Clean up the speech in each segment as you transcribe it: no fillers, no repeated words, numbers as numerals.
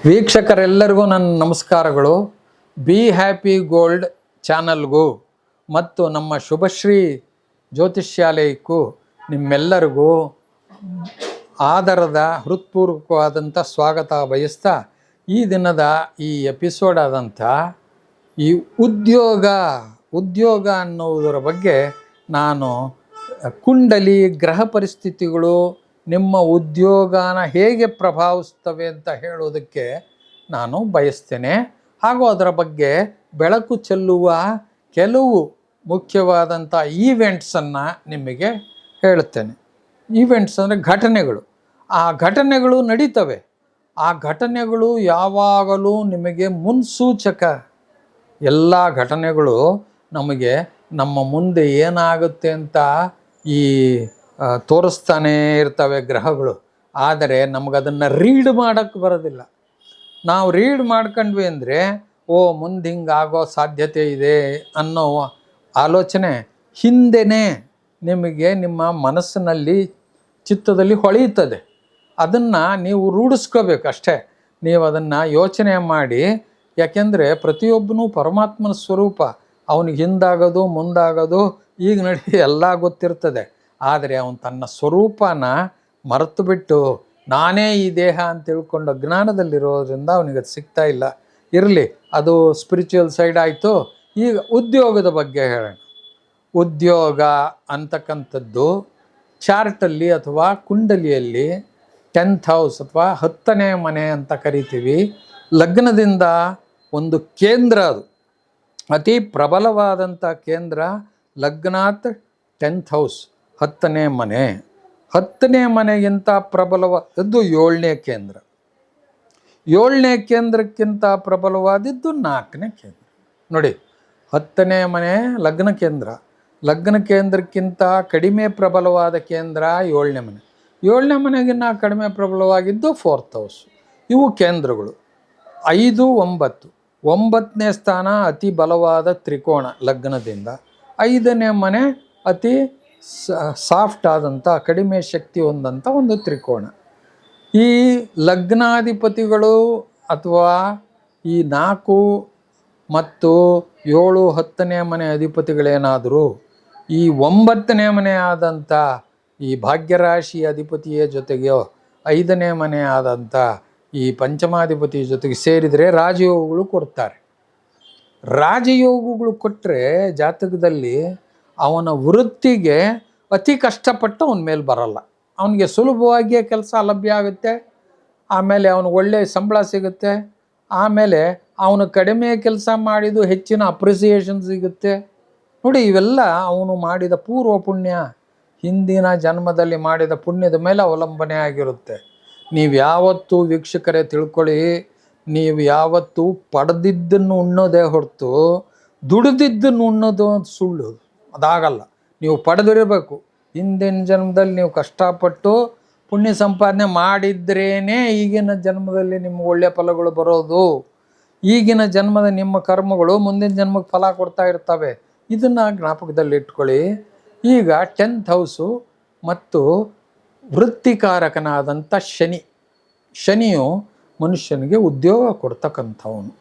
ವೀಕ್ಷಕರೆಲ್ಲರಿಗೂ ನನ್ನ ನಮಸ್ಕಾರಗಳು. Be happy gold ಚಾನಲ್ಗೂ ಮತ್ತು ನಮ್ಮ ಶುಭಶ್ರೀ ಜ್ಯೋತಿಷ್ಯಾಲಯಕ್ಕೂ ನಿಮ್ಮೆಲ್ಲರಿಗೂ ಆದರದ ಹೃತ್ಪೂರ್ವಕವಾದಂಥ ಸ್ವಾಗತ ಬಯಸ್ತಾ ಈ ದಿನದ ಈ ಎಪಿಸೋಡ್ ಆದಂಥ ಈ ಉದ್ಯೋಗ ಅನ್ನೋದರ ಬಗ್ಗೆ ನಾನು ಕುಂಡಲಿ ಗ್ರಹ ಪರಿಸ್ಥಿತಿಗಳು ನಿಮ್ಮ ಉದ್ಯೋಗನ ಹೇಗೆ ಪ್ರಭಾವಿಸ್ತವೆ ಅಂತ ಹೇಳೋದಕ್ಕೆ ನಾನು ಬಯಸ್ತೇನೆ. ಹಾಗೂ ಅದರ ಬಗ್ಗೆ ಬೆಳಕು ಚೆಲ್ಲುವ ಕೆಲವು ಮುಖ್ಯವಾದಂಥ ಈವೆಂಟ್ಸನ್ನು ನಿಮಗೆ ಹೇಳುತ್ತೇನೆ. ಈವೆಂಟ್ಸ್ ಅಂದರೆ ಘಟನೆಗಳು. ಆ ಘಟನೆಗಳು ನಡೀತವೆ. ಆ ಘಟನೆಗಳು ಯಾವಾಗಲೂ ನಿಮಗೆ ಮುನ್ಸೂಚಕ. ಎಲ್ಲ ಘಟನೆಗಳು ನಮಗೆ ನಮ್ಮ ಮುಂದೆ ಏನಾಗುತ್ತೆ ಅಂತ ಈ ತೋರಿಸ್ತಾನೇ ಇರ್ತವೆ ಗ್ರಹಗಳು. ಆದರೆ ನಮಗದನ್ನು ರೀಡ್ ಮಾಡೋಕ್ಕೆ ಬರೋದಿಲ್ಲ. ನಾವು ರೀಡ್ ಮಾಡ್ಕೊಂಡ್ವಿ ಅಂದರೆ ಮುಂದೆ ಹಿಂಗಾಗೋ ಸಾಧ್ಯತೆ ಇದೆ ಅನ್ನೋ ಆಲೋಚನೆ ಹಿಂದೆಯೇ ನಿಮಗೆ ನಿಮ್ಮ ಮನಸ್ಸಿನಲ್ಲಿ ಚಿತ್ತದಲ್ಲಿ ಹೊಳೆಯುತ್ತದೆ. ಅದನ್ನು ನೀವು ರೂಢಿಸ್ಕೋಬೇಕು ಅಷ್ಟೇ. ನೀವು ಅದನ್ನು ಯೋಚನೆ ಮಾಡಿ, ಯಾಕೆಂದರೆ ಪ್ರತಿಯೊಬ್ಬನೂ ಪರಮಾತ್ಮನ ಸ್ವರೂಪ. ಅವನಿಗೆ ಹಿಂದಾಗೋದು ಮುಂದಾಗೋದು ಈಗ ಎಲ್ಲ ಗೊತ್ತಿರ್ತದೆ. ಆದರೆ ಅವನು ತನ್ನ ಸ್ವರೂಪನ ಮರೆತು ಬಿಟ್ಟು ನಾನೇ ಈ ದೇಹ ಅಂತ ತಿಳ್ಕೊಂಡು ಅಜ್ಞಾನದಲ್ಲಿರೋದ್ರಿಂದ ಅವನಿಗೆ ಅದು ಸಿಗ್ತಾ ಇಲ್ಲ. ಇರಲಿ, ಅದು ಸ್ಪಿರಿಚುವಲ್ ಸೈಡ್ ಆಯಿತು. ಈಗ ಉದ್ಯೋಗದ ಬಗ್ಗೆ ಹೇಳೋಣ. ಉದ್ಯೋಗ ಅಂತಕ್ಕಂಥದ್ದು ಚಾರ್ಟಲ್ಲಿ ಅಥವಾ ಕುಂಡಲಿಯಲ್ಲಿ 10th ಹೌಸ್ ಅಥವಾ 10ನೇ ಮನೆ ಅಂತ ಕರಿತೀವಿ. ಲಗ್ನದಿಂದ ಒಂದು ಕೇಂದ್ರ, ಅದು ಅತಿ ಪ್ರಬಲವಾದಂಥ ಕೇಂದ್ರ. ಲಗ್ನಾತ್ 10th ಹೌಸ್ 10ನೇ ಮನೆ. 10ನೇ ಮನೆಗಿಂತ ಪ್ರಬಲವಾದದ್ದು 7ನೇ ಕೇಂದ್ರ. 7ನೇ ಕೇಂದ್ರಕ್ಕಿಂತ ಪ್ರಬಲವಾದದ್ದು 4ನೇ ಕೇಂದ್ರ. ನೋಡಿ, 10ನೇ ಮನೆ ಲಗ್ನ ಕೇಂದ್ರ. ಲಗ್ನ ಕೇಂದ್ರಕ್ಕಿಂತ ಕಡಿಮೆ ಪ್ರಬಲವಾದ ಕೇಂದ್ರ 7ನೇ ಮನೆ. 7ನೇ ಮನೆಗಿನ್ನ ಕಡಿಮೆ ಪ್ರಬಲವಾಗಿದ್ದು 4th ಹೌಸ್. ಇವು ಕೇಂದ್ರಗಳು. 5, 9. 9ನೇ ಸ್ಥಾನ ಅತಿ ಬಲವಾದ ತ್ರಿಕೋಣ ಲಗ್ನದಿಂದ. 5ನೇ ಮನೆ ಅತಿ ಸಾಫ್ಟ್ ಆದಂಥ ಕಡಿಮೆ ಶಕ್ತಿ ಹೊಂದಂಥ ಒಂದು ತ್ರಿಕೋಣ. ಈ ಲಗ್ನಾಧಿಪತಿಗಳು ಅಥವಾ ಈ 4 ಮತ್ತು 7, 10ನೇ ಮನೆ ಅಧಿಪತಿಗಳೇನಾದರೂ ಈ 9ನೇ ಮನೆ ಆದಂಥ ಈ ಭಾಗ್ಯರಾಶಿ ಅಧಿಪತಿಯ ಜೊತೆಗೆ 5ನೇ ಮನೆ ಆದಂಥ ಈ ಪಂಚಮಾಧಿಪತಿ ಜೊತೆಗೆ ಸೇರಿದರೆ ರಾಜಯೋಗಗಳು ಕೊಡ್ತಾರೆ. ರಾಜಯೋಗಗಳು ಕೊಟ್ಟರೆ ಜಾತಕದಲ್ಲಿ ಅವನ ವೃತ್ತಿಗೆ ಅತಿ ಕಷ್ಟಪಟ್ಟು ಅವನ ಮೇಲೆ ಬರಲ್ಲ. ಅವನಿಗೆ ಸುಲಭವಾಗಿಯೇ ಕೆಲಸ ಲಭ್ಯ ಆಗುತ್ತೆ. ಆಮೇಲೆ ಅವನಿಗೆ ಒಳ್ಳೆಯ ಸಂಬಳ ಸಿಗುತ್ತೆ. ಆಮೇಲೆ ಅವನು ಕಡಿಮೆ ಕೆಲಸ ಮಾಡಿದ್ದು ಹೆಚ್ಚಿನ ಅಪ್ರಿಸಿಯೇಷನ್ ಸಿಗುತ್ತೆ. ನೋಡಿ, ಇವೆಲ್ಲ ಅವನು ಮಾಡಿದ ಪೂರ್ವ ಪುಣ್ಯ, ಹಿಂದಿನ ಜನ್ಮದಲ್ಲಿ ಮಾಡಿದ ಪುಣ್ಯದ ಮೇಲೆ ಅವಲಂಬನೆ ಆಗಿರುತ್ತೆ. ನೀವು ಯಾವತ್ತೂ ವೀಕ್ಷಕರೇ ತಿಳ್ಕೊಳ್ಳಿ, ನೀವು ಯಾವತ್ತೂ ಪಡೆದಿದ್ದನ್ನು ಉಣ್ಣೋದೇ ಹೊರತು ದುಡಿದಿದ್ದನ್ನು ಉಣ್ಣೋದು ಸುಳ್ಳು. ಅದಾಗಲ್ಲ. ನೀವು ಪಡೆದಿರಬೇಕು. ಹಿಂದಿನ ಜನ್ಮದಲ್ಲಿ ನೀವು ಕಷ್ಟಪಟ್ಟು ಪುಣ್ಯ ಸಂಪಾದನೆ ಮಾಡಿದ್ರೇ ಈಗಿನ ಜನ್ಮದಲ್ಲಿ ನಿಮ್ಗೆ ಒಳ್ಳೆಯ ಫಲಗಳು ಬರೋದು. ಈಗಿನ ಜನ್ಮದ ನಿಮ್ಮ ಕರ್ಮಗಳು ಮುಂದಿನ ಜನ್ಮಕ್ಕೆ ಫಲ ಕೊಡ್ತಾ ಇರ್ತವೆ. ಇದನ್ನು ಜ್ಞಾಪಕದಲ್ಲಿ ಇಟ್ಕೊಳ್ಳಿ. ಈಗ 10th ಹೌಸು ಮತ್ತು ವೃತ್ತಿಕಾರಕನಾದಂಥ ಶನಿಯು ಮನುಷ್ಯನಿಗೆ ಉದ್ಯೋಗ ಕೊಡ್ತಕ್ಕಂಥವನು.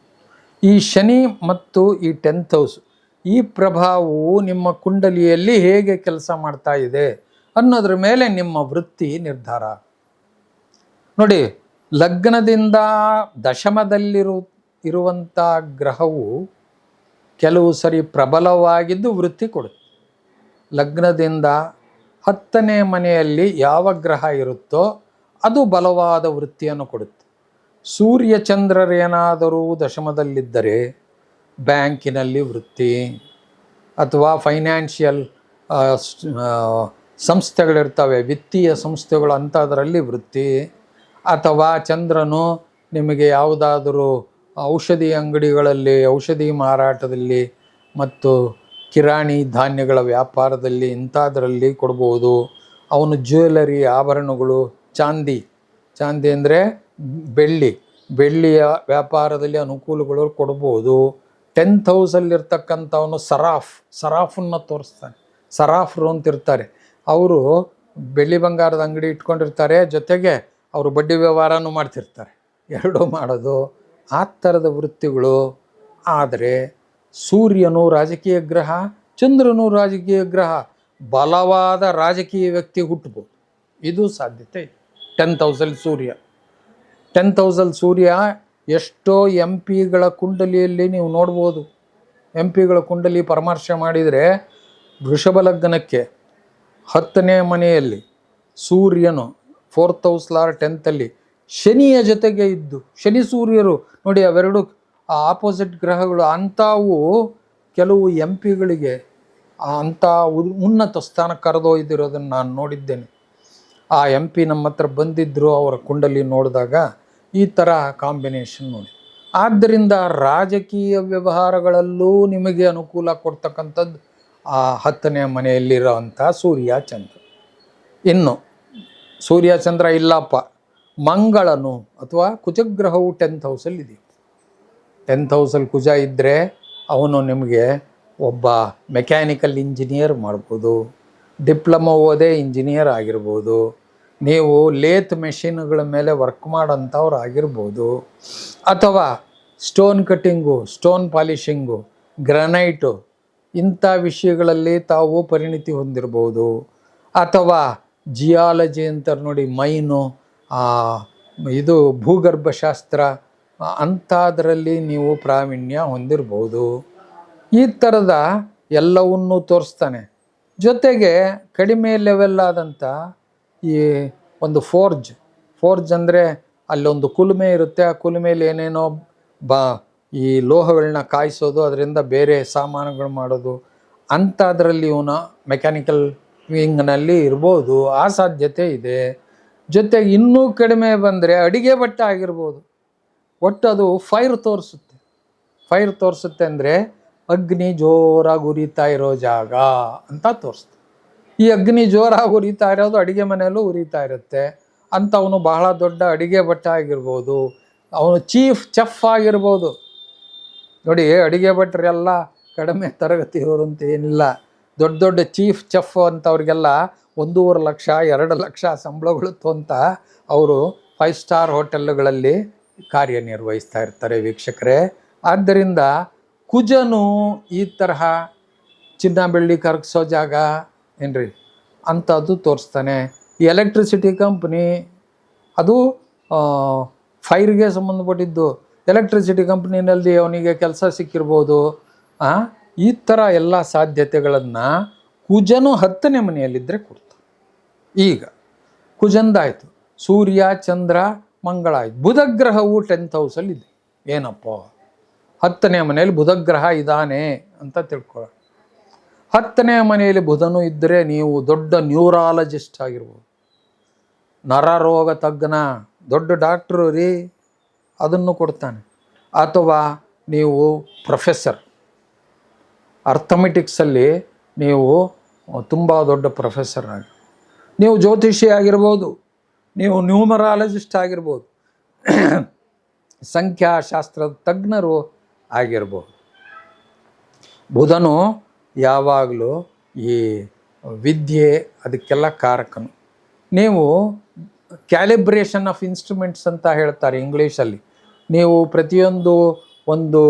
ಈ ಶನಿ ಮತ್ತು ಈ 10th ಹೌಸ್, ಈ ಪ್ರಭಾವವು ನಿಮ್ಮ ಕುಂಡಲಿಯಲ್ಲಿ ಹೇಗೆ ಕೆಲಸ ಮಾಡ್ತಾ ಇದೆ ಅನ್ನೋದ್ರ ಮೇಲೆ ನಿಮ್ಮ ವೃತ್ತಿ ನಿರ್ಧಾರ. ನೋಡಿ, ಲಗ್ನದಿಂದ ದಶಮದಲ್ಲಿರುವಂಥ ಗ್ರಹವು ಕೆಲವು ಸರಿ ಪ್ರಬಲವಾಗಿದ್ದು ವೃತ್ತಿ ಕೊಡುತ್ತೆ. ಲಗ್ನದಿಂದ 10ನೇ ಮನೆಯಲ್ಲಿ ಯಾವ ಗ್ರಹ ಇರುತ್ತೋ ಅದು ಬಲವಾದ ವೃತ್ತಿಯನ್ನು ಕೊಡುತ್ತೆ. ಸೂರ್ಯ ಚಂದ್ರರೇನಾದರೂ ದಶಮದಲ್ಲಿದ್ದರೆ ಬ್ಯಾಂಕಿನಲ್ಲಿ ವೃತ್ತಿ, ಅಥವಾ ಫೈನಾನ್ಷಿಯಲ್ ಸಂಸ್ಥೆಗಳಿರ್ತವೆ, ವಿತ್ತೀಯ ಸಂಸ್ಥೆಗಳು, ಅಂಥದ್ರಲ್ಲಿ ವೃತ್ತಿ. ಅಥವಾ ಚಂದ್ರನು ನಿಮಗೆ ಯಾವುದಾದರೂ ಔಷಧಿ ಅಂಗಡಿಗಳಲ್ಲಿ, ಔಷಧಿ ಮಾರಾಟದಲ್ಲಿ ಮತ್ತು ಕಿರಾಣಿ ಧಾನ್ಯಗಳ ವ್ಯಾಪಾರದಲ್ಲಿ ಇಂಥದ್ರಲ್ಲಿ ಕೊಡ್ಬೋದು. ಅವನು ಜ್ಯುವೆಲರಿ, ಆಭರಣಗಳು, ಚಾಂದಿ ಅಂದರೆ ಬೆಳ್ಳಿಯ ವ್ಯಾಪಾರದಲ್ಲಿ ಅನುಕೂಲಗಳು ಕೊಡ್ಬೋದು. 10th ಹೌಸಲ್ಲಿರ್ತಕ್ಕಂಥವನು ಸರಾಫನ್ನು ತೋರಿಸ್ತಾನೆ. ಸರಾಫರು ಅಂತಿರ್ತಾರೆ. ಅವರು ಬೆಳ್ಳಿ ಬಂಗಾರದ ಅಂಗಡಿ ಇಟ್ಕೊಂಡಿರ್ತಾರೆ, ಜೊತೆಗೆ ಅವರು ಬಡ್ಡಿ ವ್ಯವಹಾರನೂ ಮಾಡ್ತಿರ್ತಾರೆ. ಎರಡೂ ಮಾಡೋದು ಆ ಥರದ ವೃತ್ತಿಗಳು. ಆದರೆ ಸೂರ್ಯನು ರಾಜಕೀಯ ಗ್ರಹ, ಚಂದ್ರನು ರಾಜಕೀಯ ಗ್ರಹ, ಬಲವಾದ ರಾಜಕೀಯ ವ್ಯಕ್ತಿ ಹುಟ್ಟಬಹುದು. ಇದು ಸಾಧ್ಯತೆ. 10th ಹೌಸಲ್ಲಿ ಸೂರ್ಯ, 10th ಹೌಸಲ್ಲಿ ಸೂರ್ಯ ಎಷ್ಟೋ MP ಗಳ ಕುಂಡಲಿಯಲ್ಲಿ ನೀವು ನೋಡ್ಬೋದು. MP ಗಳ ಕುಂಡಲಿ ಪರಾಮರ್ಶೆ ಮಾಡಿದರೆ ವೃಷಭ ಲಗ್ನಕ್ಕೆ 10ನೇ ಮನೆಯಲ್ಲಿ ಸೂರ್ಯನು 4th ಹೌಸ್ ಲಾರ್ 10th ಶನಿಯ ಜೊತೆಗೆ ಇದ್ದು, ಶನಿ ಸೂರ್ಯರು ನೋಡಿ ಅವೆರಡು ಆಪೋಸಿಟ್ ಗ್ರಹಗಳು. ಅಂಥವು ಕೆಲವು MP ಗಳಿಗೆ ಅಂಥ ಉನ್ನತ ಸ್ಥಾನ ಕರೆದೊಯ್ದಿರೋದನ್ನು ನಾನು ನೋಡಿದ್ದೇನೆ. ಆ MP ನಮ್ಮ ಹತ್ರ ಬಂದಿದ್ದರು, ಅವರ ಕುಂಡಲಿ ನೋಡಿದಾಗ ಈ ಥರ ಕಾಂಬಿನೇಷನ್ ನೋಡಿ. ಆದ್ದರಿಂದ ರಾಜಕೀಯ ವ್ಯವಹಾರಗಳಲ್ಲೂ ನಿಮಗೆ ಅನುಕೂಲ ಕೊಡ್ತಕ್ಕಂಥದ್ದು ಆ 10ನೇ ಮನೆಯಲ್ಲಿರೋವಂಥ ಸೂರ್ಯ ಚಂದ್ರ. ಇನ್ನು ಸೂರ್ಯ ಚಂದ್ರ ಇಲ್ಲಪ್ಪ, ಮಂಗಳನು ಅಥವಾ ಕುಜಗ್ರಹವು 10th ಹೌಸಲ್ಲಿದೆ. 10th ಹೌಸಲ್ಲಿ ಕುಜ ಇದ್ದರೆ ಅವನು ನಿಮಗೆ ಒಬ್ಬ ಮೆಕ್ಯಾನಿಕಲ್ ಇಂಜಿನಿಯರ್ ಮಾಡ್ಬೋದು, ಡಿಪ್ಲೊಮಾ ಓದೇ ಇಂಜಿನಿಯರ್ ಆಗಿರ್ಬೋದು, ನೀವು ಲೇತ್ ಮೆಷಿನ್ಗಳ ಮೇಲೆ ವರ್ಕ್ ಮಾಡೋಂಥವ್ರು ಆಗಿರ್ಬೋದು, ಅಥವಾ ಸ್ಟೋನ್ ಕಟ್ಟಿಂಗು, ಸ್ಟೋನ್ ಪಾಲಿಷಿಂಗು, ಗ್ರನೈಟು ಇಂಥ ವಿಷಯಗಳಲ್ಲಿ ತಾವು ಪರಿಣಿತಿ ಹೊಂದಿರ್ಬೋದು. ಅಥವಾ ಜಿಯಾಲಜಿ ಅಂತಾರೆ ನೋಡಿ, ಮೈನು, ಇದು ಭೂಗರ್ಭಶಾಸ್ತ್ರ ಅಂಥದ್ರಲ್ಲಿ ನೀವು ಪ್ರಾವೀಣ್ಯ ಹೊಂದಿರ್ಬೋದು. ಈ ಥರದ ಎಲ್ಲವನ್ನೂ ತೋರಿಸ್ತಾನೆ. ಜೊತೆಗೆ ಕಡಿಮೆ ಲೆವೆಲ್ ಆದಂಥ ಈ ಒಂದು ಫೋರ್ಜ್ ಅಂದರೆ ಅಲ್ಲೊಂದು ಕುಲುಮೆ ಇರುತ್ತೆ. ಆ ಕುಲುಮೆಯಲ್ಲಿ ಏನೇನೋ ಈ ಲೋಹಗಳನ್ನ ಕಾಯಿಸೋದು, ಅದರಿಂದ ಬೇರೆ ಸಾಮಾನುಗಳು ಮಾಡೋದು, ಅಂಥದ್ರಲ್ಲಿ ಇವನು ಮೆಕ್ಯಾನಿಕಲ್ ವಿಂಗ್ನಲ್ಲಿ ಇರ್ಬೋದು. ಆ ಸಾಧ್ಯತೆ ಇದೆ. ಜೊತೆಗೆ ಇನ್ನೂ ಕಡಿಮೆ ಬಂದರೆ ಅಡಿಗೆ ಭಟ್ಟ ಆಗಿರ್ಬೋದು. ಒಟ್ಟು ಅದು ಫೈರ್ ತೋರಿಸುತ್ತೆ ಅಂದರೆ ಅಗ್ನಿ ಜೋರಾಗಿ ಉರಿತಾ ಇರೋ ಜಾಗ ಅಂತ ತೋರಿಸ್ತು. ಈ ಅಗ್ನಿ ಜೋರಾಗಿ ಉರಿತಾ ಇರೋದು ಅಡುಗೆ ಮನೆಯಲ್ಲೂ ಉರಿತಾ ಇರುತ್ತೆ. ಅಂಥವನು ಬಹಳ ದೊಡ್ಡ ಅಡುಗೆ ಭಟ್ಟ ಆಗಿರ್ಬೋದು, ಅವನು ಚೀಫ್ ಚೆಫ್ ಆಗಿರ್ಬೋದು. ನೋಡಿ, ಅಡುಗೆ ಭಟ್ರೆಲ್ಲ ಕಡಿಮೆ ತರಗತಿಯವರು ಅಂತ ಏನಿಲ್ಲ. ದೊಡ್ಡ ದೊಡ್ಡ ಚೀಫ್ ಚೆಫ್ ಅಂಥವ್ರಿಗೆಲ್ಲ 1.5 ಲಕ್ಷ 2 ಲಕ್ಷ ಸಂಬಳಗಳು ಅಂತ ಅವರು 5 ಸ್ಟಾರ್ ಹೋಟೆಲ್ಗಳಲ್ಲಿ ಕಾರ್ಯನಿರ್ವಹಿಸ್ತಾ ಇರ್ತಾರೆ ವೀಕ್ಷಕರೇ. ಆದ್ದರಿಂದ ಕುಜನು ಈ ತರಹ ಚಿನ್ನ ಬೆಳ್ಳಿ ಕರಗಿಸೋ ಜಾಗ ಏನ್ರಿ ಅಂಥದ್ದು ತೋರಿಸ್ತಾನೆ. ಈ ಎಲೆಕ್ಟ್ರಿಸಿಟಿ ಕಂಪ್ನಿ ಅದು ಫೈರ್ಗೆ ಸಂಬಂಧಪಟ್ಟಿದ್ದು. ಎಲೆಕ್ಟ್ರಿಸಿಟಿ ಕಂಪ್ನಿನಲ್ಲಿ ಅವನಿಗೆ ಕೆಲಸ ಸಿಕ್ಕಿರ್ಬೋದು. ಈ ಥರ ಎಲ್ಲ ಸಾಧ್ಯತೆಗಳನ್ನು ಕುಜನು 10ನೇ ಮನೆಯಲ್ಲಿದ್ದರೆ ಕೊಡ್ತಾನೆ. ಈಗ ಕುಜಂದಾಯಿತು, ಸೂರ್ಯ ಚಂದ್ರ ಮಂಗಳ ಆಯಿತು. ಬುಧಗ್ರಹವು 10th ಹೌಸಲ್ಲಿದೆ. ಏನಪ್ಪ 10ನೇ ಮನೆಯಲ್ಲಿ ಬುಧಗ್ರಹ ಇದ್ದಾನೆ ಅಂತ ತಿಳ್ಕೊಳ್ಳ. 10ನೇ ಮನೆಯಲ್ಲಿ ಬುಧನು ಇದ್ದರೆ ನೀವು ದೊಡ್ಡ ನ್ಯೂರಾಲಜಿಸ್ಟ್ ಆಗಿರ್ಬೋದು, ನರರೋಗ ತಜ್ಞ, ದೊಡ್ಡ ಡಾಕ್ಟ್ರು ರೀ, ಅದನ್ನು ಕೊಡ್ತಾನೆ. ಅಥವಾ ನೀವು ಪ್ರೊಫೆಸರ್, ಅರ್ಥಮೆಟಿಕ್ಸಲ್ಲಿ ನೀವು ತುಂಬ ದೊಡ್ಡ ಪ್ರೊಫೆಸರ್ ಆಗಿ, ನೀವು ಜ್ಯೋತಿಷಿ ಆಗಿರ್ಬೋದು, ನೀವು ನ್ಯೂಮರಾಲಜಿಸ್ಟ್ ಆಗಿರ್ಬೋದು, ಸಂಖ್ಯಾಶಾಸ್ತ್ರದ ತಜ್ಞರು ಆಗಿರ್ಬೋದು. ಬುಧನು ಯಾವಾಗಲೂ ಈ ವಿದ್ಯೆ ಅದಕ್ಕೆಲ್ಲ ಕಾರಕನು. ನೀವು ಕ್ಯಾಲಿಬ್ರೇಷನ್ ಆಫ್ ಇನ್ಸ್ಟ್ರೂಮೆಂಟ್ಸ್ ಅಂತ ಹೇಳ್ತಾರೆ ಇಂಗ್ಲೀಷಲ್ಲಿ. ನೀವು ಪ್ರತಿಯೊಂದು ಒಂದು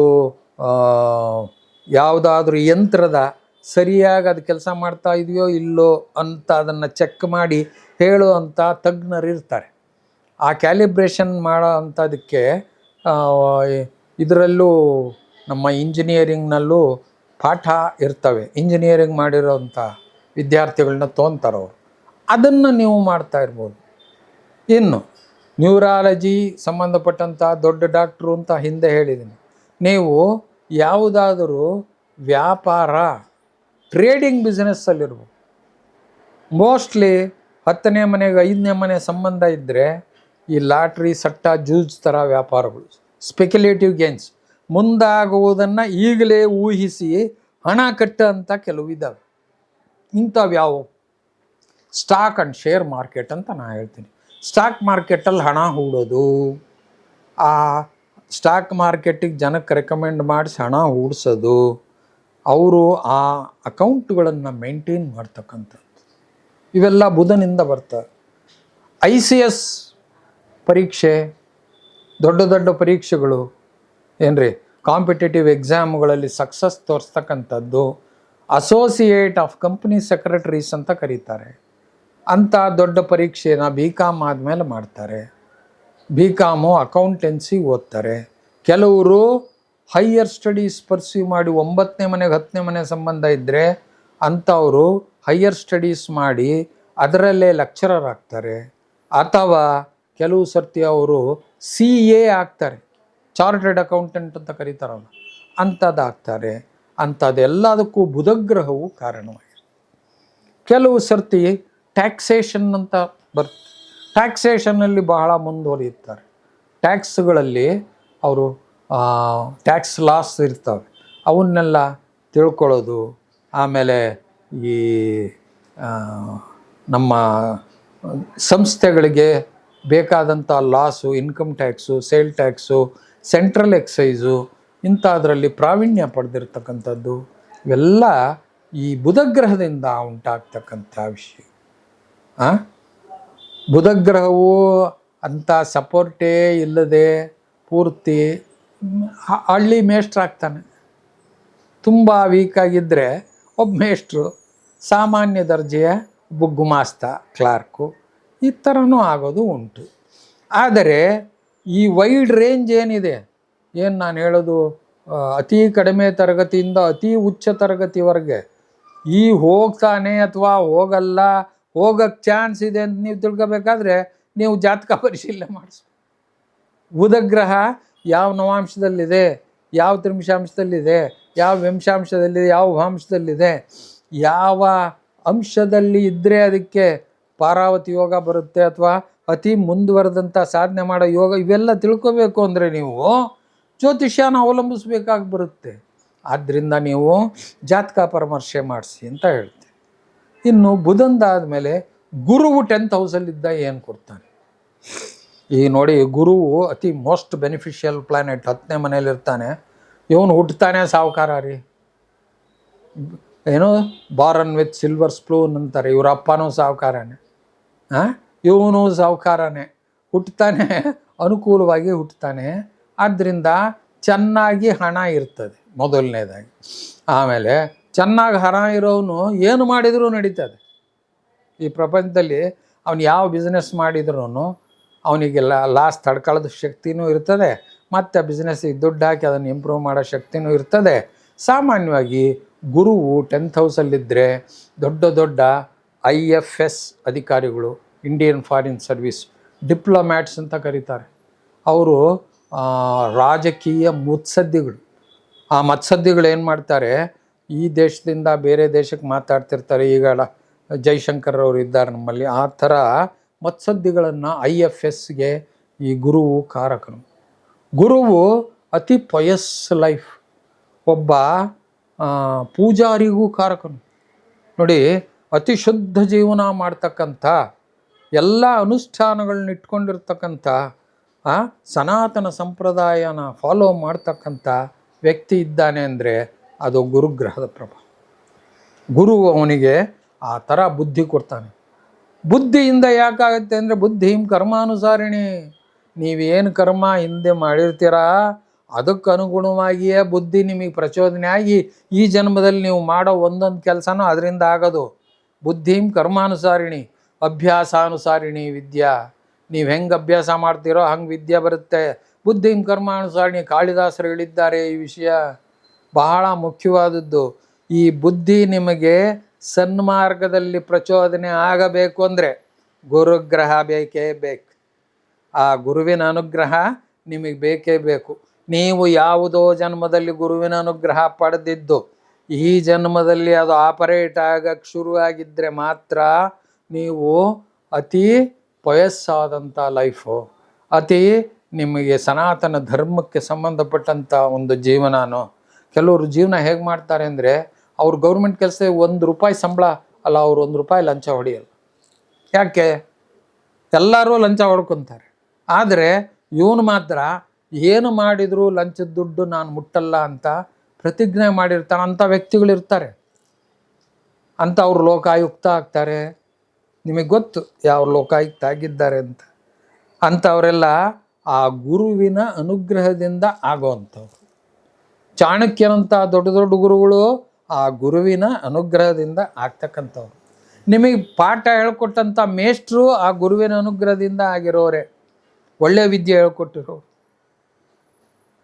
ಯಾವುದಾದ್ರೂ ಯಂತ್ರದ ಸರಿಯಾಗಿ ಅದು ಕೆಲಸ ಮಾಡ್ತಾ ಇದೆಯೋ ಇಲ್ಲೋ ಅಂತ ಅದನ್ನು ಚೆಕ್ ಮಾಡಿ ಹೇಳುವಂಥ ತಜ್ಞರು ಇರ್ತಾರೆ. ಆ ಕ್ಯಾಲಿಬ್ರೇಷನ್ ಮಾಡೋ ಅಂಥದಕ್ಕೆ ಇದರಲ್ಲೂ ನಮ್ಮ ಇಂಜಿನಿಯರಿಂಗ್ನಲ್ಲೂ ಪಾಠ ಇರ್ತವೆ. ಇಂಜಿನಿಯರಿಂಗ್ ಮಾಡಿರೋಂಥ ವಿದ್ಯಾರ್ಥಿಗಳನ್ನ ತೊಗೊತಾರವರು, ಅದನ್ನು ನೀವು ಮಾಡ್ತಾ ಇರ್ಬೋದು. ಇನ್ನು ನ್ಯೂರಾಲಜಿ ಸಂಬಂಧಪಟ್ಟಂಥ ದೊಡ್ಡ ಡಾಕ್ಟ್ರು ಅಂತ ಹಿಂದೆ ಹೇಳಿದ್ದೀನಿ. ನೀವು ಯಾವುದಾದರೂ ವ್ಯಾಪಾರ ಟ್ರೇಡಿಂಗ್ ಬಿಸ್ನೆಸ್ಸಲ್ಲಿರ್ಬೋದು. ಮೋಸ್ಟ್ಲಿ 10ನೇ ಮನೆಗೆ 5ನೇ ಮನೆ ಸಂಬಂಧ ಇದ್ದರೆ ಈ ಲಾಟ್ರಿ ಸಟ್ಟ ಜೂಜ್ ಥರ ವ್ಯಾಪಾರಗಳು, ಸ್ಪೆಕ್ಯುಲೇಟಿವ್ ಗೇನ್ಸ್, ಮುಂದಾಗುವುದನ್ನು ಈಗಲೇ ಊಹಿಸಿ ಹಣ ಕಟ್ಟ ಅಂತ ಕೆಲವು ಇದ್ದಾವೆ. ಇಂಥವು ಯಾವುವು? ಸ್ಟಾಕ್ ಆ್ಯಂಡ್ ಶೇರ್ ಮಾರ್ಕೆಟ್ ಅಂತ ನಾನು ಹೇಳ್ತೀನಿ. ಸ್ಟಾಕ್ ಮಾರ್ಕೆಟಲ್ಲಿ ಹಣ ಹೂಡೋದು, ಆ ಸ್ಟಾಕ್ ಮಾರ್ಕೆಟಿಗೆ ಜನಕ್ಕೆ ರೆಕಮೆಂಡ್ ಮಾಡಿಸಿ ಹಣ ಹೂಡಿಸೋದು, ಅವರು ಆ ಅಕೌಂಟ್ಗಳನ್ನು ಮೇಂಟೈನ್ ಮಾಡ್ತಕ್ಕಂಥದ್ದು, ಇವೆಲ್ಲ ಬುಧನಿಂದ ಬರ್ತವೆ. ICS ಪರೀಕ್ಷೆ ದೊಡ್ಡ ದೊಡ್ಡ ಪರೀಕ್ಷೆಗಳು ಏನ್ರಿ ಕಾಂಪಿಟೇಟಿವ್ ಎಕ್ಸಾಮ್ಗಳಲ್ಲಿ ಸಕ್ಸಸ್ ತೋರಿಸ್ತಕ್ಕಂಥದ್ದು ಅಸೋಸಿಯೇಟ್ ಆಫ್ ಕಂಪ್ನಿ ಸೆಕ್ರೆಟರೀಸ್ ಅಂತ ಕರೀತಾರೆ. ಅಂಥ ದೊಡ್ಡ ಪರೀಕ್ಷೆನ BCom ಆದಮೇಲೆ ಮಾಡ್ತಾರೆ. BCom ಅಕೌಂಟೆನ್ಸಿ ಓದ್ತಾರೆ. ಕೆಲವರು ಹೈಯರ್ ಸ್ಟಡೀಸ್ ಪರ್ಸ್ಯೂ ಮಾಡಿ 9ನೇ ಮನೆಗೆ 10ನೇ ಮನೆ ಸಂಬಂಧ ಇದ್ದರೆ ಅಂಥವರು ಹೈಯರ್ ಸ್ಟಡೀಸ್ ಮಾಡಿ ಅದರಲ್ಲೇ ಲೆಕ್ಚರರ್ ಆಗ್ತಾರೆ. ಅಥವಾ ಕೆಲವು ಸರ್ತಿ ಅವರು CA ಆಗ್ತಾರೆ, ಚಾರ್ಟರ್ಡ್ ಅಕೌಂಟೆಂಟ್ ಅಂತ ಕರೀತಾರಲ್ಲ, ಅಂಥದ್ದು ಆಗ್ತಾರೆ. ಅಂಥದ್ದೆಲ್ಲದಕ್ಕೂ ಬುಧಗ್ರಹವು ಕಾರಣವಾಗಿದೆ. ಕೆಲವು ಸರ್ತಿ ಟ್ಯಾಕ್ಸೇಷನ್ ಅಂತ ಬರ್ತದೆ. ಟ್ಯಾಕ್ಸೇಷನ್ನಲ್ಲಿ ಬಹಳ ಮುಂದುವರಿಯುತ್ತಾರೆ. ಟ್ಯಾಕ್ಸ್ಗಳಲ್ಲಿ ಅವರು ಟ್ಯಾಕ್ಸ್ ಲಾಸ್ ಇರ್ತವೆ, ಅವನ್ನೆಲ್ಲ ತಿಳ್ಕೊಳ್ಳೋದು. ಆಮೇಲೆ ಈ ನಮ್ಮ ಸಂಸ್ಥೆಗಳಿಗೆ ಬೇಕಾದಂಥ loss, income tax, sale tax, central excise ಇಂಥದ್ರಲ್ಲಿ ಪ್ರಾವೀಣ್ಯ ಪಡೆದಿರ್ತಕ್ಕಂಥದ್ದು ಇವೆಲ್ಲ ಈ ಬುಧಗ್ರಹದಿಂದ ಉಂಟಾಗ್ತಕ್ಕಂಥ ವಿಷಯ. ಬುಧಗ್ರಹವು ಅಂಥ ಸಪೋರ್ಟೇ ಇಲ್ಲದೆ ಪೂರ್ತಿ ಹಳ್ಳಿ ಮೇಷ್ಟ್ರಾಗ್ತಾನೆ. ತುಂಬ ವೀಕಾಗಿದ್ದರೆ ಒಬ್ಬ ಮೇಷ್ಟ್ರು, ಸಾಮಾನ್ಯ ದರ್ಜೆಯ ಒಬ್ಬ ಗುಮಾಸ್ತ, ಕ್ಲಾರ್ಕು, ಈ ಥರನೂ ಆಗೋದು ಉಂಟು. ಆದರೆ ಈ ವೈಡ್ ರೇಂಜ್ ಏನಿದೆ, ಏನು ನಾನು ಹೇಳೋದು, ಅತಿ ಕಡಿಮೆ ತರಗತಿಯಿಂದ ಅತಿ ಉಚ್ಚ ತರಗತಿವರೆಗೆ ಈ ಹೋಗ್ತಾನೆ ಅಥವಾ ಹೋಗಲ್ಲ, ಹೋಗಕ್ಕೆ ಚಾನ್ಸ್ ಇದೆ ಅಂತ ನೀವು ತಿಳ್ಕೊಬೇಕಾದ್ರೆ ನೀವು ಜಾತಕ ಪರಿಶೀಲನೆ ಮಾಡಿಸಿ. ಬುಧಗ್ರಹ ಯಾವ ನವಾಂಶದಲ್ಲಿದೆ, ಯಾವ ತ್ರಿಂಶಾಂಶದಲ್ಲಿದೆ, ಯಾವ ವಂಶಾಂಶದಲ್ಲಿದೆ, ಯಾವ ಭಾಂಶದಲ್ಲಿದೆ, ಯಾವ ಅಂಶದಲ್ಲಿ ಇದ್ದರೆ ಅದಕ್ಕೆ ಪಾರಾವತಿ ಯೋಗ ಬರುತ್ತೆ ಅಥವಾ ಅತಿ ಮುಂದುವರೆದಂಥ ಸಾಧನೆ ಮಾಡೋ ಯೋಗ, ಇವೆಲ್ಲ ತಿಳ್ಕೊಬೇಕು ಅಂದರೆ ನೀವು ಜ್ಯೋತಿಷ್ಯನ ಅವಲಂಬಿಸ್ಬೇಕಾಗಿ ಬರುತ್ತೆ. ಆದ್ದರಿಂದ ನೀವು ಜಾತಕ ಪರಾಮರ್ಶೆ ಮಾಡಿಸಿ ಅಂತ ಹೇಳ್ತೀವಿ. ಇನ್ನು ಬುಧಂದಾದಮೇಲೆ ಗುರುವು 10th ಹೌಸಲ್ಲಿದ್ದ ಏನು ಕೊಡ್ತಾನೆ? ಈಗ ನೋಡಿ, ಗುರುವು ಅತಿ ಮೋಸ್ಟ್ ಬೆನಿಫಿಷಿಯಲ್ ಪ್ಲಾನೆಟ್, 10ನೇ ಮನೇಲಿರ್ತಾನೆ. ಇವನು ಹುಟ್ಟುತ್ತಾನೆ ಸಾಹುಕಾರ ರೀ, ಏನೋ ಬಾರನ್ ವಿತ್ ಸಿಲ್ವರ್ ಸ್ಪೂನ್ ಅಂತಾರೆ. ಇವ್ರ ಅಪ್ಪನೂ ಸಾಹುಕಾರನೇ, ಇವನು ಸಾಹುಕಾರನೇ, ಹುಟ್ಟುತ್ತಾನೆ ಅನುಕೂಲವಾಗಿ ಹುಟ್ಟುತ್ತಾನೆ. ಆದ್ದರಿಂದ ಚೆನ್ನಾಗಿ ಹಣ ಇರ್ತದೆ ಮೊದಲನೇದಾಗಿ. ಆಮೇಲೆ ಚೆನ್ನಾಗಿ ಹಣ ಇರೋನು ಏನು ಮಾಡಿದರೂ ನಡೀತದೆ ಈ ಪ್ರಪಂಚದಲ್ಲಿ. ಅವನು ಯಾವ ಬಿಸ್ನೆಸ್ ಮಾಡಿದ್ರೂ ಅವನಿಗೆಲ್ಲ ಲಾಸ್ ತಡ್ಕೊಳ್ಳೋದು ಶಕ್ತಿನೂ ಇರ್ತದೆ, ಮತ್ತು ಬಿಸ್ನೆಸ್ಸಿಗೆ ದುಡ್ಡು ಹಾಕಿ ಅದನ್ನು ಇಂಪ್ರೂವ್ ಮಾಡೋ ಶಕ್ತಿನೂ ಇರ್ತದೆ. ಸಾಮಾನ್ಯವಾಗಿ ಗುರುವು 10th ಹೌಸಲ್ಲಿದ್ದರೆ ದೊಡ್ಡ ದೊಡ್ಡ IFS ಅಧಿಕಾರಿಗಳು, ಇಂಡಿಯನ್ ಫಾರಿನ್ ಸರ್ವಿಸ್ ಡಿಪ್ಲೊಮ್ಯಾಟ್ಸ್ ಅಂತ ಕರೀತಾರೆ. ಅವರು ರಾಜಕೀಯ ಮುತ್ಸದ್ದಿಗಳು. ಆ ಮತ್ಸದ್ದಿಗಳು ಏನು ಮಾಡ್ತಾರೆ, ಈ ದೇಶದಿಂದ ಬೇರೆ ದೇಶಕ್ಕೆ ಮಾತಾಡ್ತಿರ್ತಾರೆ. ಈಗ ಜೈಶಂಕರ್ ಅವರು ಇದ್ದಾರೆ ನಮ್ಮಲ್ಲಿ. ಆ ಥರ ಮತ್ಸದ್ದಿಗಳನ್ನು IFSಗೆ ಈ ಗುರುವು ಕಾರಕನು. ಗುರುವು ಅತಿ ಪಯಸ್ ಲೈಫ್, ಒಬ್ಬ ಪೂಜಾರಿಗೂ ಕಾರಕನು. ನೋಡಿ, ಅತಿ ಶುದ್ಧ ಜೀವನ ಮಾಡ್ತಕ್ಕಂಥ, ಎಲ್ಲ ಅನುಷ್ಠಾನಗಳನ್ನ ಇಟ್ಕೊಂಡಿರ್ತಕ್ಕಂಥ, ಸನಾತನ ಸಂಪ್ರದಾಯನ ಫಾಲೋ ಮಾಡ್ತಕ್ಕಂಥ ವ್ಯಕ್ತಿ ಇದ್ದಾನೆ ಅಂದರೆ ಅದು ಗುರುಗ್ರಹದ ಪ್ರಭಾವ. ಗುರು ಅವನಿಗೆ ಆ ಥರ ಬುದ್ಧಿ ಕೊಡ್ತಾನೆ. ಬುದ್ಧಿಯಿಂದ ಯಾಕಾಗುತ್ತೆ ಅಂದರೆ ಬುದ್ಧಿಂ ಕರ್ಮಾನುಸಾರಿಣಿ. ನೀವೇನು ಕರ್ಮ ಹಿಂದೆ ಮಾಡಿರ್ತೀರಾ ಅದಕ್ಕೆ ಅನುಗುಣವಾಗಿಯೇ ಬುದ್ಧಿ ನಿಮಗೆ ಪ್ರಚೋದನೆ ಆಗಿ ಈ ಜನ್ಮದಲ್ಲಿ ನೀವು ಮಾಡೋ ಒಂದೊಂದು ಕೆಲಸನೂ ಅದರಿಂದ ಆಗೋದು. ಬುದ್ಧಿಂ ಕರ್ಮಾನುಸಾರಿಣಿ ಅಭ್ಯಾಸಾನುಸಾರಿಣಿ ವಿದ್ಯಾ. ನೀವು ಹೆಂಗೆ ಅಭ್ಯಾಸ ಮಾಡ್ತೀರೋ ಹಂಗೆ ವಿದ್ಯೆ ಬರುತ್ತೆ. ಬುದ್ಧಿಂ ಕರ್ಮಾನುಸಾರಿಣಿ ಕಾಳಿದಾಸರು ಹೇಳಿದ್ದಾರೆ. ಈ ವಿಷಯ ಬಹಳ ಮುಖ್ಯವಾದದ್ದು. ಈ ಬುದ್ಧಿ ನಿಮಗೆ ಸನ್ಮಾರ್ಗದಲ್ಲಿ ಪ್ರಚೋದನೆ ಆಗಬೇಕು ಅಂದರೆ ಗುರುಗ್ರಹ ಬೇಕೇ ಬೇಕು. ಆ ಗುರುವಿನ ಅನುಗ್ರಹ ನಿಮಗೆ ಬೇಕೇ ಬೇಕು. ನೀವು ಯಾವುದೋ ಜನ್ಮದಲ್ಲಿ ಗುರುವಿನ ಅನುಗ್ರಹ ಪಡೆದಿದ್ದು ಈ ಜನ್ಮದಲ್ಲಿ ಅದು ಆಪರೇಟ್ ಆಗಕ್ಕೆ ಶುರುವಾಗಿದ್ದರೆ ಮಾತ್ರ ನೀವು ಅತಿ ವಯಸ್ಸಾದಂಥ ಲೈಫು, ಅತಿ ನಿಮಗೆ ಸನಾತನ ಧರ್ಮಕ್ಕೆ ಸಂಬಂಧಪಟ್ಟಂಥ ಒಂದು ಜೀವನನೋ. ಕೆಲವರು ಜೀವನ ಹೇಗೆ ಮಾಡ್ತಾರೆ ಅಂದರೆ, ಅವ್ರು ಗೌರ್ಮೆಂಟ್ ಕೆಲಸ ₹1 ಸಂಬಳ ಅಲ್ಲ, ಅವ್ರು ₹1 ಲಂಚ ಹೊಡೆಯಲ್ಲ. ಯಾಕೆ? ಎಲ್ಲರೂ ಲಂಚ ಹೊಡ್ಕೊತಾರೆ. ಆದರೆ ಇವನು ಮಾತ್ರ ಏನು ಮಾಡಿದರೂ ಲಂಚದ ದುಡ್ಡು ನಾನು ಮುಟ್ಟಲ್ಲ ಅಂತ ಪ್ರತಿಜ್ಞೆ ಮಾಡಿರ್ತಾನೆ. ಅಂಥ ವ್ಯಕ್ತಿಗಳಿರ್ತಾರೆ. ಅಂಥವ್ರು ಲೋಕಾಯುಕ್ತ ಆಗ್ತಾರೆ. ನಿಮಗೆ ಗೊತ್ತು ಯಾವ ಲೋಕಾಯುಕ್ತ ಆಗಿದ್ದಾರೆ ಅಂತ. ಅಂಥವರೆಲ್ಲ ಆ ಗುರುವಿನ ಅನುಗ್ರಹದಿಂದ ಆಗೋವಂಥವ್ರು. ಚಾಣಕ್ಯನಂಥ ದೊಡ್ಡ ದೊಡ್ಡ ಗುರುಗಳು ಆ ಗುರುವಿನ ಅನುಗ್ರಹದಿಂದ ಆಗ್ತಕ್ಕಂಥವ್ರು. ನಿಮಗೆ ಪಾಠ ಹೇಳ್ಕೊಟ್ಟಂಥ ಮೇಷ್ಟ್ರು ಆ ಗುರುವಿನ ಅನುಗ್ರಹದಿಂದ ಆಗಿರೋರೆ, ಒಳ್ಳೆಯ ವಿದ್ಯೆ ಹೇಳ್ಕೊಟ್ಟಿರೋರು,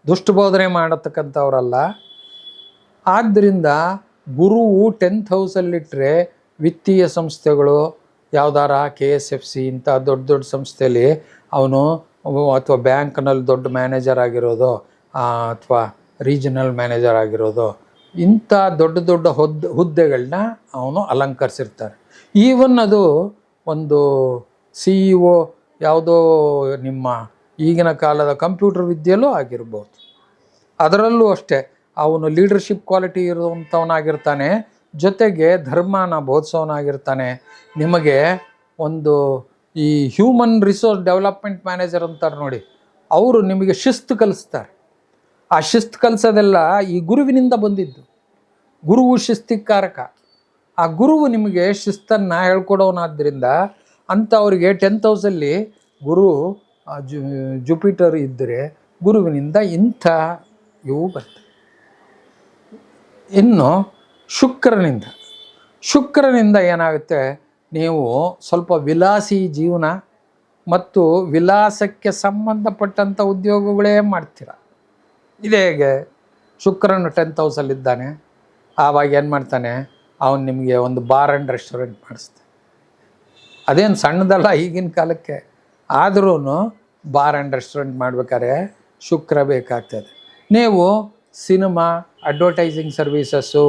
ದುಷ್ಟಬೋಧನೆ ಮಾಡತಕ್ಕಂಥವ್ರಲ್ಲ. ಆದ್ದರಿಂದ ಗುರುವು 10th ಹೌಸಲ್ಲಿಟ್ಟರೆ ವಿತ್ತೀಯ ಸಂಸ್ಥೆಗಳು ಯಾವ್ದಾರ KSFC ಇಂಥ ದೊಡ್ಡ ದೊಡ್ಡ ಸಂಸ್ಥೆಯಲ್ಲಿ ಅವನು ಅಥವಾ ಬ್ಯಾಂಕ್ನಲ್ಲಿ ದೊಡ್ಡ ಮ್ಯಾನೇಜರ್ ಆಗಿರೋದು ಅಥವಾ ರೀಜನಲ್ ಮ್ಯಾನೇಜರ್ ಆಗಿರೋದು, ಇಂಥ ದೊಡ್ಡ ದೊಡ್ಡ ಹುದ್ದೆಗಳನ್ನ ಅವನು ಅಲಂಕರಿಸಿರ್ತಾರೆ. ಈವನ್ ಅದು ಒಂದು CEO ಯಾವುದೋ ನಿಮ್ಮ ಈಗಿನ ಕಾಲದ ಕಂಪ್ಯೂಟರ್ ವಿದ್ಯೆಯಲ್ಲೂ ಆಗಿರ್ಬೋದು. ಅದರಲ್ಲೂ ಅಷ್ಟೇ ಅವನು ಲೀಡರ್ಶಿಪ್ ಕ್ವಾಲಿಟಿ ಇರುವಂಥವನಾಗಿರ್ತಾನೆ, ಜೊತೆಗೆ ಧರ್ಮನ ಬೋಧಿಸೋನಾಗಿರ್ತಾನೆ. ನಿಮಗೆ ಒಂದು ಈ ಹ್ಯೂಮನ್ ರಿಸೋರ್ಸ್ ಡೆವಲಪ್ಮೆಂಟ್ ಮ್ಯಾನೇಜರ್ ಅಂತಾರೆ ನೋಡಿ, ಅವರು ನಿಮಗೆ ಶಿಸ್ತು ಕಲಿಸ್ತಾರೆ. ಆ ಶಿಸ್ತು ಕಲಿಸೋದೆಲ್ಲ ಈ ಗುರುವಿನಿಂದ ಬಂದಿದ್ದು. ಗುರುವು ಶಿಸ್ತಿಕಾರಕ. ಆ ಗುರುವು ನಿಮಗೆ ಶಿಸ್ತನ್ನು ಹೇಳ್ಕೊಡೋನಾದ್ದರಿಂದ ಅಂಥವ್ರಿಗೆ 10th ಹೌಸಲ್ಲಿ ಗುರು ಜುಪಿಟರ್ ಇದ್ದರೆ ಗುರುವಿನಿಂದ ಇಂಥ ಇವು ಬರ್ತವೆ. ಇನ್ನು ಶುಕ್ರನಿಂದ ಏನಾಗುತ್ತೆ, ನೀವು ಸ್ವಲ್ಪ ವಿಲಾಸಿ ಜೀವನ ಮತ್ತು ವಿಲಾಸಕ್ಕೆ ಸಂಬಂಧಪಟ್ಟಂಥ ಉದ್ಯೋಗಗಳೇ ಮಾಡ್ತೀರ. ಇದೇ ಹೇಗೆ, ಶುಕ್ರನು 10th ಹೌಸಲ್ಲಿದ್ದಾನೆ, ಆವಾಗ ಏನು ಮಾಡ್ತಾನೆ, ಅವನು ನಿಮಗೆ ಒಂದು ಬಾರ್ ಆ್ಯಂಡ್ ರೆಸ್ಟೋರೆಂಟ್ ಮಾಡಿಸ್ತಾನೆ. ಅದೇನು ಸಣ್ಣದಲ್ಲ ಈಗಿನ ಕಾಲಕ್ಕೆ, ಆದ್ರೂ ಬಾರ್ ಆ್ಯಂಡ್ ರೆಸ್ಟೋರೆಂಟ್ ಮಾಡ್ಬೇಕಾದ್ರೆ ಶುಕ್ರ ಬೇಕಾಗ್ತದೆ. ನೀವು ಸಿನಿಮಾ, ಅಡ್ವರ್ಟೈಸಿಂಗ್ ಸರ್ವೀಸಸ್ಸು,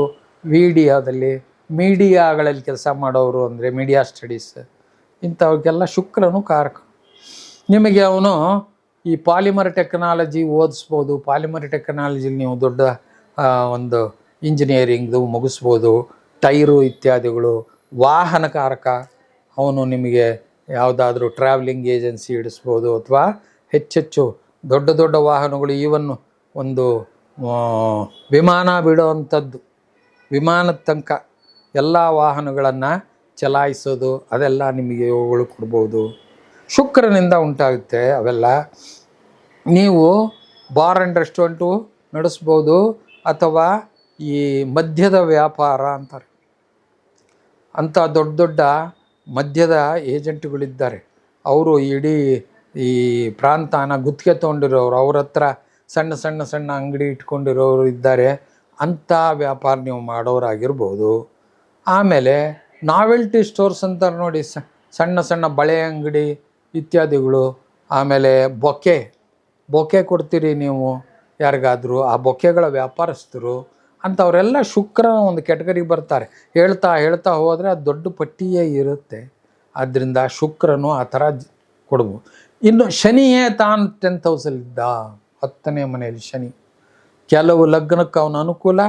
ಮೀಡಿಯಾಗಳಲ್ಲಿ ಕೆಲಸ ಮಾಡೋರು ಅಂದರೆ ಮೀಡಿಯಾ ಸ್ಟಡೀಸ್, ಇಂಥವಕ್ಕೆಲ್ಲ ಶುಕ್ರನು ಕಾರಕ. ನಿಮಗೆ ಅವನು ಈ ಪಾಲಿಮರ್ ಟೆಕ್ನಾಲಜಿ ಓದಿಸ್ಬೋದು. ಪಾಲಿಮರ್ ಟೆಕ್ನಾಲಜಿಲಿ ನೀವು ದೊಡ್ಡ ಒಂದು ಇಂಜಿನಿಯರಿಂಗ್ದು ಮುಗಿಸ್ಬೋದು, ಟೈರು ಇತ್ಯಾದಿಗಳು. ವಾಹನಕಾರಕ, ಅವನು ನಿಮಗೆ ಯಾವುದಾದ್ರೂ ಟ್ರಾವೆಲಿಂಗ್ ಏಜೆನ್ಸಿ ಇಡಿಸ್ಬೋದು, ಅಥವಾ ಹೆಚ್ಚೆಚ್ಚು ದೊಡ್ಡ ದೊಡ್ಡ ವಾಹನಗಳು, ಈವನ್ ಒಂದು ವಿಮಾನ ಬಿಡೋವಂಥದ್ದು, ವಿಮಾನದ ತನಕ ಎಲ್ಲ ವಾಹನಗಳನ್ನು ಚಲಾಯಿಸೋದು, ಅದೆಲ್ಲ ನಿಮಗೆ ಇವುಗಳು ಕೊಡ್ಬೋದು. ಶುಕ್ರನಿಂದ ಉಂಟಾಗುತ್ತೆ ಅವೆಲ್ಲ. ನೀವು ಬಾರ್ ಆ್ಯಂಡ್ ರೆಸ್ಟೋರೆಂಟು ನಡೆಸ್ಬೋದು, ಅಥವಾ ಈ ಮದ್ಯದ ವ್ಯಾಪಾರ ಅಂತಾರೆ, ಅಂಥ ದೊಡ್ಡ ದೊಡ್ಡ ಮದ್ಯದ ಏಜೆಂಟ್ಗಳಿದ್ದಾರೆ. ಅವರು ಇಡೀ ಈ ಪ್ರಾಂತನ ಗುತ್ತಿಗೆ ತೊಗೊಂಡಿರೋರು, ಅವ್ರ ಹತ್ರ ಸಣ್ಣ ಸಣ್ಣ ಸಣ್ಣ ಅಂಗಡಿ ಇಟ್ಕೊಂಡಿರೋರು ಇದ್ದಾರೆ. ಅಂಥ ವ್ಯಾಪಾರ ನೀವು ಮಾಡೋರಾಗಿರ್ಬೋದು. ಆಮೇಲೆ ನಾವೆಲ್ಟಿ ಸ್ಟೋರ್ಸ್ ಅಂತಾರೆ ನೋಡಿ, ಸಣ್ಣ ಸಣ್ಣ ಬಳೆ ಅಂಗಡಿ ಇತ್ಯಾದಿಗಳು. ಆಮೇಲೆ ಬೊಕ್ಕೆ ಕೊಡ್ತೀರಿ ನೀವು ಯಾರಿಗಾದರೂ, ಆ ಬೊಕ್ಕೆಗಳ ವ್ಯಾಪಾರಸ್ಥರು ಅಂಥವರೆಲ್ಲ ಶುಕ್ರನ ಒಂದು ಕೆಟಗರಿಗೆ ಬರ್ತಾರೆ. ಹೇಳ್ತಾ ಹೋದರೆ ಅದು ದೊಡ್ಡ ಪಟ್ಟಿಯೇ ಇರುತ್ತೆ. ಆದ್ದರಿಂದ ಶುಕ್ರನು ಆ ಥರ ಕೊಡ್ಬೋದು. ಇನ್ನು ಶನಿಯೇ ತಾನು 10th ಹೌಸಲ್ಲಿದ್ದ, 10ನೇ ಮನೆಯಲ್ಲಿ ಶನಿ. ಕೆಲವು ಲಗ್ನಕ್ಕೆ ಅವನ ಅನುಕೂಲ,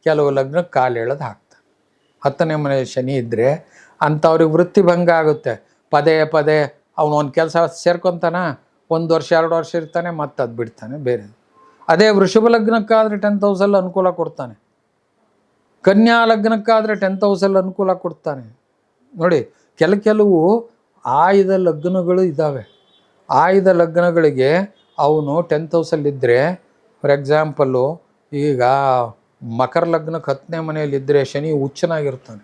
ಕೆಲವು ಲಗ್ನಕ್ಕೆ ಕಾಲು ಎಳೆದು ಹಾಕ್ತಾನೆ. 10ನೇ ಮನೆಯಲ್ಲಿ ಶನಿ ಇದ್ದರೆ ಅಂಥವ್ರಿಗೆ ವೃತ್ತಿಭಂಗ ಆಗುತ್ತೆ. ಪದೇ ಅವನು ಒಂದು ಕೆಲಸ ಸೇರ್ಕೊತಾನ, 1 ವರ್ಷ 2 ವರ್ಷ ಇರ್ತಾನೆ, ಮತ್ತೆ ಅದು ಬಿಡ್ತಾನೆ ಬೇರೆ. ಅದೇ ವೃಷಭ ಲಗ್ನಕ್ಕಾದರೆ 10th ಹೌಸಲ್ಲಿ ಅನುಕೂಲ ಕೊಡ್ತಾನೆ. ಕನ್ಯಾ ಲಗ್ನಕ್ಕಾದರೆ 10th ಹೌಸಲ್ಲಿ ಅನುಕೂಲ ಕೊಡ್ತಾನೆ. ನೋಡಿ, ಕೆಲವು ಆಯುಧ ಲಗ್ನಗಳು ಇದ್ದಾವೆ. ಆಯುಧ ಲಗ್ನಗಳಿಗೆ ಅವನು 10th ಹೌಸಲ್ಲಿದ್ದರೆ, ಫಾರ್ ಎಕ್ಸಾಂಪಲ್ಲು ಈಗ ಮಕರ ಲಗ್ನಕ್ಕೆ 10ನೇ ಮನೆಯಲ್ಲಿದ್ದರೆ ಶನಿ ಹುಚ್ಚನಾಗಿರ್ತಾನೆ.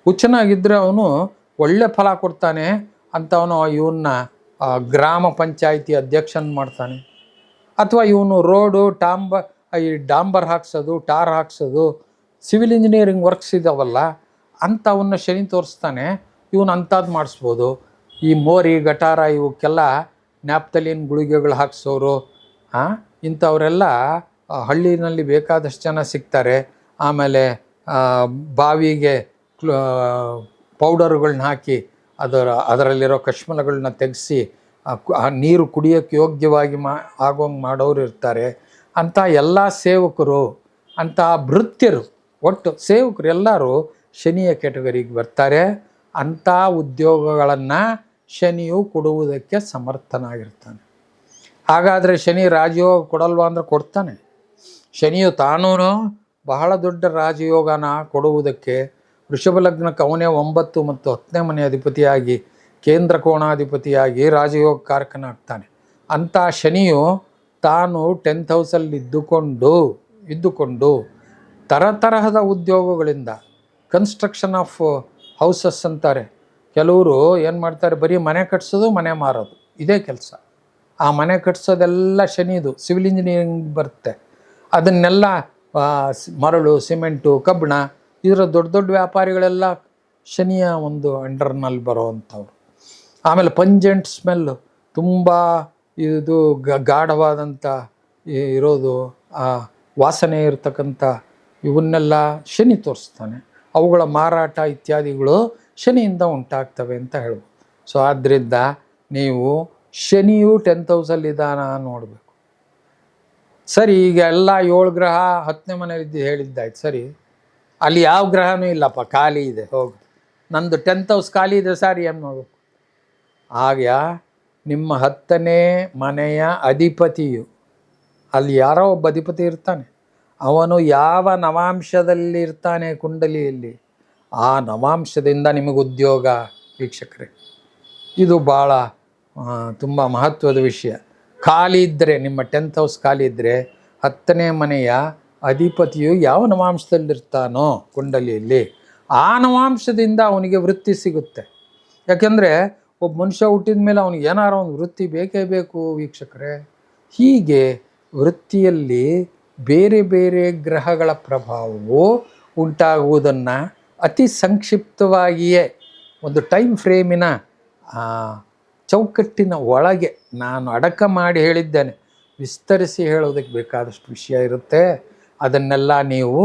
ಹುಚ್ಚನಾಗಿದ್ದರೆ ಅವನು ಒಳ್ಳೆ ಫಲ ಕೊಡ್ತಾನೆ ಅಂತವನು ಇವನ್ನ ಗ್ರಾಮ ಪಂಚಾಯಿತಿ ಅಧ್ಯಕ್ಷನ ಮಾಡ್ತಾನೆ. ಅಥವಾ ಇವನು ರೋಡು ಡಾಂಬರ್ ಹಾಕ್ಸೋದು, ಟಾರ್ ಹಾಕ್ಸೋದು, ಸಿವಿಲ್ ಇಂಜಿನಿಯರಿಂಗ್ ವರ್ಕ್ಸ್ ಇದ್ದಾವಲ್ಲ ಅಂಥವನ್ನ ಶನಿ ತೋರಿಸ್ತಾನೆ. ಇವನು ಅಂಥದ್ದು ಮಾಡಿಸ್ಬೋದು. ಈ ಮೋರಿ ಗಟಾರ ಇವಕ್ಕೆಲ್ಲ ನ್ಯಾಪ್ತಲಿನ್ ಗುಳಿಗೆಗಳು ಹಾಕ್ಸೋರು, ಇಂಥವರೆಲ್ಲ ಹಳ್ಳಿನಲ್ಲಿ ಬೇಕಾದಷ್ಟು ಜನ ಸಿಗ್ತಾರೆ. ಆಮೇಲೆ ಬಾವಿಗೆ ಪೌಡರ್ಗಳನ್ನ ಹಾಕಿ ಅದರಲ್ಲಿರೋ ಕಶ್ಮಲಗಳನ್ನ ತೆಗೆಸಿ ನೀರು ಕುಡಿಯೋಕ್ಕೆ ಯೋಗ್ಯವಾಗಿ ಆಗೋಂಗೆ ಮಾಡೋರು ಇರ್ತಾರೆ. ಅಂಥ ಎಲ್ಲ ಸೇವಕರು, ಅಂಥ ಭೃತ್ಯರು, ಒಟ್ಟು ಸೇವಕರು ಎಲ್ಲರೂ ಶನಿಯ ಕೆಟಗರಿಗೆ ಬರ್ತಾರೆ. ಅಂಥ ಉದ್ಯೋಗಗಳನ್ನು ಶನಿಯು ಕೊಡುವುದಕ್ಕೆ ಸಮರ್ಥನಾಗಿರ್ತಾನೆ. ಹಾಗಾದರೆ ಶನಿ ರಾಜಯೋಗ ಕೊಡಲ್ವಾ ಅಂದರೆ ಕೊಡ್ತಾನೆ. ಶನಿಯು ತಾನೂ ಬಹಳ ದೊಡ್ಡ ರಾಜಯೋಗನ ಕೊಡುವುದಕ್ಕೆ ವೃಷಭ ಲಗ್ನಕ್ಕೆ ಅವನೇ 9 ಮತ್ತು 10ನೇ ಮನೆ ಅಧಿಪತಿಯಾಗಿ ಕೇಂದ್ರ ಕೋಣಾಧಿಪತಿಯಾಗಿ ರಾಜಯೋಗ ಕಾರಕನಾಗ್ತಾನೆ. ಅಂಥ ಶನಿಯು ತಾನು 10th ಹೌಸಲ್ಲಿ ಇದ್ದುಕೊಂಡು ತರತರಹದ ಉದ್ಯೋಗಗಳಿಂದ ಕನ್ಸ್ಟ್ರಕ್ಷನ್ ಆಫ್ ಹೌಸಸ್ ಅಂತಾರೆ. ಕೆಲವರು ಏನು ಮಾಡ್ತಾರೆ, ಬರೀ ಮನೆ ಕಟ್ಸೋದು, ಮನೆ ಮಾರೋದು, ಇದೇ ಕೆಲಸ. ಆ ಮನೆ ಕಟ್ಸೋದೆಲ್ಲ ಶನಿದು. ಸಿವಿಲ್ ಇಂಜಿನಿಯರಿಂಗ್ ಬರುತ್ತೆ. ಅದನ್ನೆಲ್ಲ ಮರಳು, ಸಿಮೆಂಟು, ಕಬ್ಬಣ, ಇದರ ದೊಡ್ಡ ದೊಡ್ಡ ವ್ಯಾಪಾರಿಗಳೆಲ್ಲ ಶನಿಯ ಒಂದು ಅಂಡರ್ನಲ್ಲಿ ಬರೋವಂಥವ್ರು. ಆಮೇಲೆ ಪಂಜೆಂಟ್ ಸ್ಮೆಲ್ಲು, ತುಂಬ ಇದು ಗಾಢವಾದಂಥ ಇರೋದು, ಆ ವಾಸನೆ ಇರತಕ್ಕಂಥ ಇವನ್ನೆಲ್ಲ ಶನಿ ತೋರಿಸ್ತಾನೆ. ಅವುಗಳ ಮಾರಾಟ ಇತ್ಯಾದಿಗಳು ಶನಿಯಿಂದ ಉಂಟಾಗ್ತವೆ ಅಂತ ಹೇಳ್ಬೋದು. ಸೊ ಆದ್ದರಿಂದ ನೀವು ಶನಿಯು 10th ಹೌಸಲ್ಲಿದ್ದಾನ ನೋಡಬೇಕು. ಸರಿ, ಈಗ ಎಲ್ಲ 7 ಗ್ರಹ 10ನೇ ಮನೆಯಲ್ಲಿ ಹೇಳಿದ್ದಾಯ್ತು. ಸರಿ, ಅಲ್ಲಿ ಯಾವ ಗ್ರಹನೂ ಇಲ್ಲಪ್ಪ, ಖಾಲಿ ಇದೆ, ಹೋಗು. ನಂದು 10th ಹೌಸ್ ಖಾಲಿ ಇದೆ ಸರ್, ಏನು ನೋಡಬೇಕು? ಆಗ ನಿಮ್ಮ 10ನೇ ಮನೆಯ ಅಧಿಪತಿಯು, ಅಲ್ಲಿ ಯಾರೋ ಒಬ್ಬ ಅಧಿಪತಿ ಇರ್ತಾನೆ, ಅವನು ಯಾವ ನವಾಂಶದಲ್ಲಿ ಇರ್ತಾನೆ ಕುಂಡಲಿಯಲ್ಲಿ, ಆ ನವಾಂಶದಿಂದ ನಿಮಗೆ ಉದ್ಯೋಗ. ವೀಕ್ಷಕರೇ, ಇದು ಭಾಳ ತುಂಬ ಮಹತ್ವದ ವಿಷಯ. ಖಾಲಿ ಇದ್ದರೆ, ನಿಮ್ಮ 10th ಹೌಸ್ ಖಾಲಿ ಇದ್ದರೆ, 10ನೇ ಮನೆಯ ಅಧಿಪತಿಯು ಯಾವ ನವಾಂಶದಲ್ಲಿರ್ತಾನೋ ಕುಂಡಲಿಯಲ್ಲಿ, ಆ ನವಾಂಶದಿಂದ ಅವನಿಗೆ ವೃತ್ತಿ ಸಿಗುತ್ತೆ. ಯಾಕೆಂದರೆ ಒಬ್ಬ ಮನುಷ್ಯ ಹುಟ್ಟಿದ ಮೇಲೆ ಅವನಿಗೆ ಏನಾರು ಒಂದು ವೃತ್ತಿ ಬೇಕೇ ಬೇಕು ವೀಕ್ಷಕರೇ. ಹೀಗೆ ವೃತ್ತಿಯಲ್ಲಿ ಬೇರೆ ಬೇರೆ ಗ್ರಹಗಳ ಪ್ರಭಾವವು ಉಂಟಾಗುವುದನ್ನು ಅತಿ ಸಂಕ್ಷಿಪ್ತವಾಗಿಯೇ ಒಂದು ಟೈಮ್ ಫ್ರೇಮಿನ ಚೌಕಟ್ಟಿನ ಒಳಗೆ ನಾನು ಅಡಕ ಮಾಡಿ ಹೇಳಿದ್ದೇನೆ. ವಿಸ್ತರಿಸಿ ಹೇಳೋದಕ್ಕೆ ಬೇಕಾದಷ್ಟು ವಿಷಯ ಇರುತ್ತೆ. ಅದನ್ನೆಲ್ಲ ನೀವು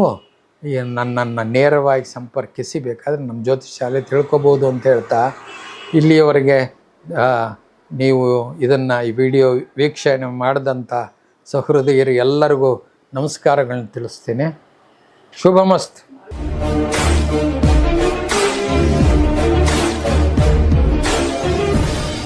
ನನ್ನನ್ನು ನೇರವಾಗಿ ಸಂಪರ್ಕಿಸಿ ಬೇಕಾದರೆ ನಮ್ಮ ಜ್ಯೋತಿಷ್ ಶಾಲೆ ತಿಳ್ಕೊಬೋದು ಅಂತ ಹೇಳ್ತಾ, ಇಲ್ಲಿಯವರೆಗೆ ನೀವು ಇದನ್ನು ಈ ವಿಡಿಯೋ ವೀಕ್ಷಣೆ ಮಾಡಿದಂಥ ಸಹೃದಯರು ಎಲ್ಲರಿಗೂ ನಮಸ್ಕಾರಗಳನ್ನ ತಿಳಿಸ್ತೀನಿ. ಶುಭಮಸ್ತು.